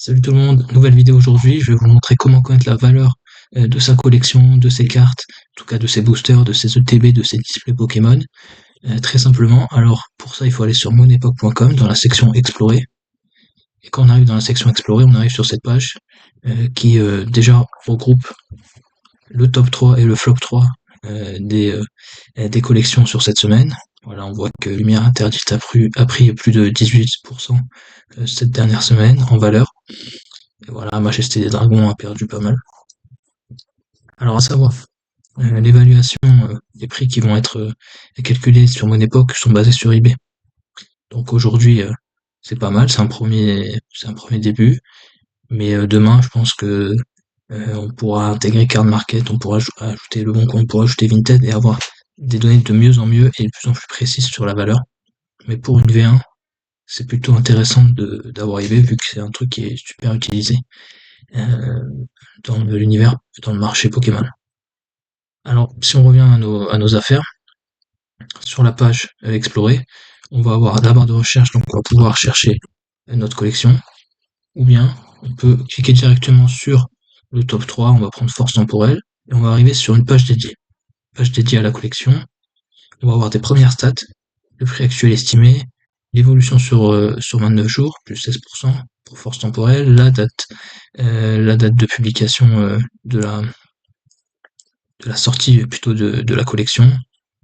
Salut tout le monde, nouvelle vidéo aujourd'hui, je vais vous montrer comment connaître la valeur de sa collection, de ses cartes, en tout cas de ses boosters, de ses ETB, de ses displays Pokémon, très simplement. Alors pour ça il faut aller sur monepoke.com dans la section explorer, et quand on arrive dans la section explorer, on arrive sur cette page qui déjà regroupe le top 3 et le flop 3 des collections sur cette semaine. Voilà, on voit que Lumière Interdite a pris plus de 18% cette dernière semaine en valeur. Et voilà, Majesté des Dragons a perdu pas mal. Alors à savoir, l'évaluation des prix qui vont être calculés sur mon époque sont basés sur eBay. Donc aujourd'hui, c'est pas mal, c'est un premier début. Mais demain, je pense que on pourra intégrer Card Market, on pourra ajouter le bon coin, on pourra ajouter Vinted et avoir des données de mieux en mieux et de plus en plus précises sur la valeur. Mais pour une V1, c'est plutôt intéressant d'avoir eBay vu que c'est un truc qui est super utilisé euh, dans l'univers, dans le marché Pokémon. Alors, si on revient à nos affaires, sur la page explorer, on va avoir la barre de recherche, donc on va pouvoir chercher notre collection, ou bien on peut cliquer directement sur le top 3, on va prendre force temporelle, et on va arriver sur une page dédiée à la collection. On va avoir des premières stats, le prix actuel estimé, l'évolution sur 29 jours, plus 16% pour force temporelle, la date de publication de la sortie plutôt de la collection,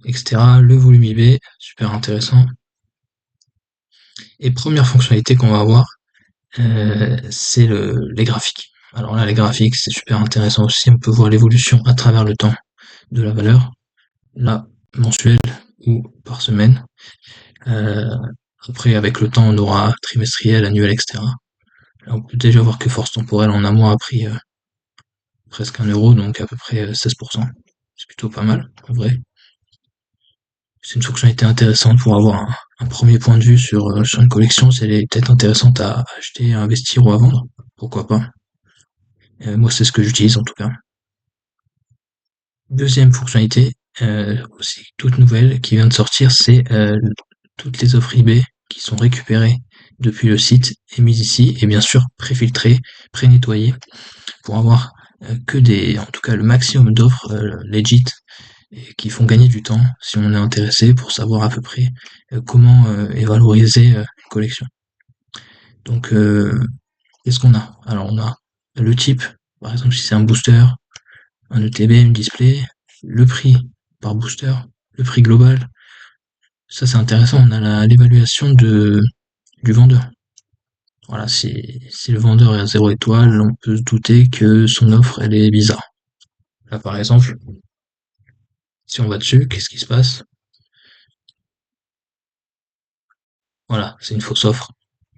etc. Le volume IB, super intéressant. Et première fonctionnalité qu'on va avoir, c'est les graphiques. Alors là, les graphiques, c'est super intéressant aussi. On peut voir l'évolution à travers le temps de la valeur, là, mensuelle ou par semaine. Euh, Après, avec le temps, on aura trimestriel, annuel, etc. Là, on peut déjà voir que force temporelle en un mois a pris presque 1 euro, donc à peu près 16%. C'est plutôt pas mal, en vrai. C'est une fonctionnalité intéressante pour avoir un premier point de vue sur une collection, si elle est peut-être intéressante à acheter, à investir ou à vendre. Pourquoi pas. Moi, c'est ce que j'utilise en tout cas. Deuxième fonctionnalité, aussi toute nouvelle, qui vient de sortir, c'est toutes les offres eBay qui sont récupérées depuis le site et mises ici, et bien sûr pré-filtrées, pré-nettoyées, pour avoir en tout cas le maximum d'offres legit et qui font gagner du temps si on est intéressé pour savoir à peu près comment est valorisée une collection. Donc, qu'est-ce qu'on a? Alors, on a le type, par exemple, si c'est un booster, un ETB, une display, le prix par booster, le prix global. Ça, c'est intéressant. On a l'évaluation du vendeur. Voilà, si le vendeur est à 0 étoile, on peut se douter que son offre, elle est bizarre. Là, par exemple, si on va dessus, qu'est-ce qui se passe? Voilà, c'est une fausse offre.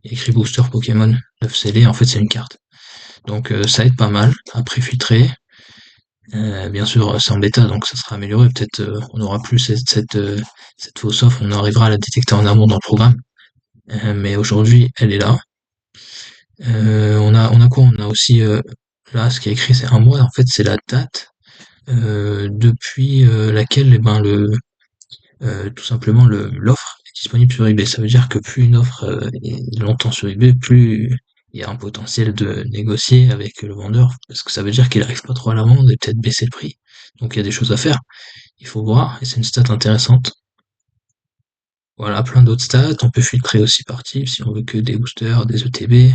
Il y a écrit booster Pokémon 9 scellé, en fait c'est une carte. Donc ça aide pas mal à préfiltrer. Bien sûr c'est en bêta donc ça sera amélioré, peut-être on aura plus cette fausse offre, on arrivera à la détecter en amont dans le programme. Mais aujourd'hui elle est là. On a quoi? On a aussi là ce qui est écrit c'est un mois, en fait c'est la date depuis laquelle eh ben tout simplement l'offre est disponible sur eBay. Ça veut dire que plus une offre est longtemps sur eBay, plus il y a un potentiel de négocier avec le vendeur, parce que ça veut dire qu'il n'arrive pas trop à la vendre et peut-être baisser le prix. Donc il y a des choses à faire. Il faut voir, et c'est une stat intéressante. Voilà, plein d'autres stats. On peut filtrer aussi par type si on veut que des boosters, des ETB,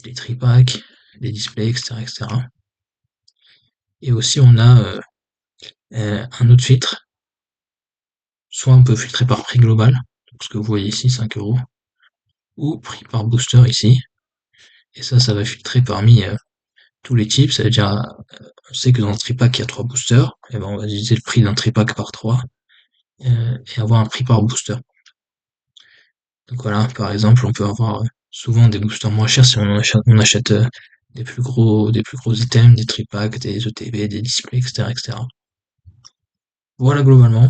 des tripacks, des displays, etc., etc. Et aussi on a un autre filtre. Soit on peut filtrer par prix global, donc ce que vous voyez ici, 5 euros, ou prix par booster ici. Et ça va filtrer parmi tous les types. Ça veut dire, on sait que dans un tripack, il y a 3 boosters. Et ben, on va diviser le prix d'un tripack par 3 et avoir un prix par booster. Donc voilà, par exemple, on peut avoir souvent des boosters moins chers si on achète des plus gros items, des tripacks, des ETB, des displays, etc., etc. Voilà globalement.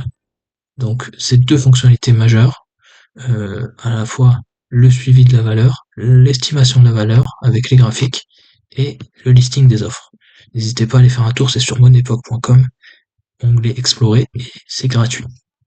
Donc, ces deux fonctionnalités majeures, à la fois le suivi de la valeur, l'estimation de la valeur avec les graphiques et le listing des offres. N'hésitez pas à aller faire un tour, c'est sur monepoke.com, onglet explorer et c'est gratuit.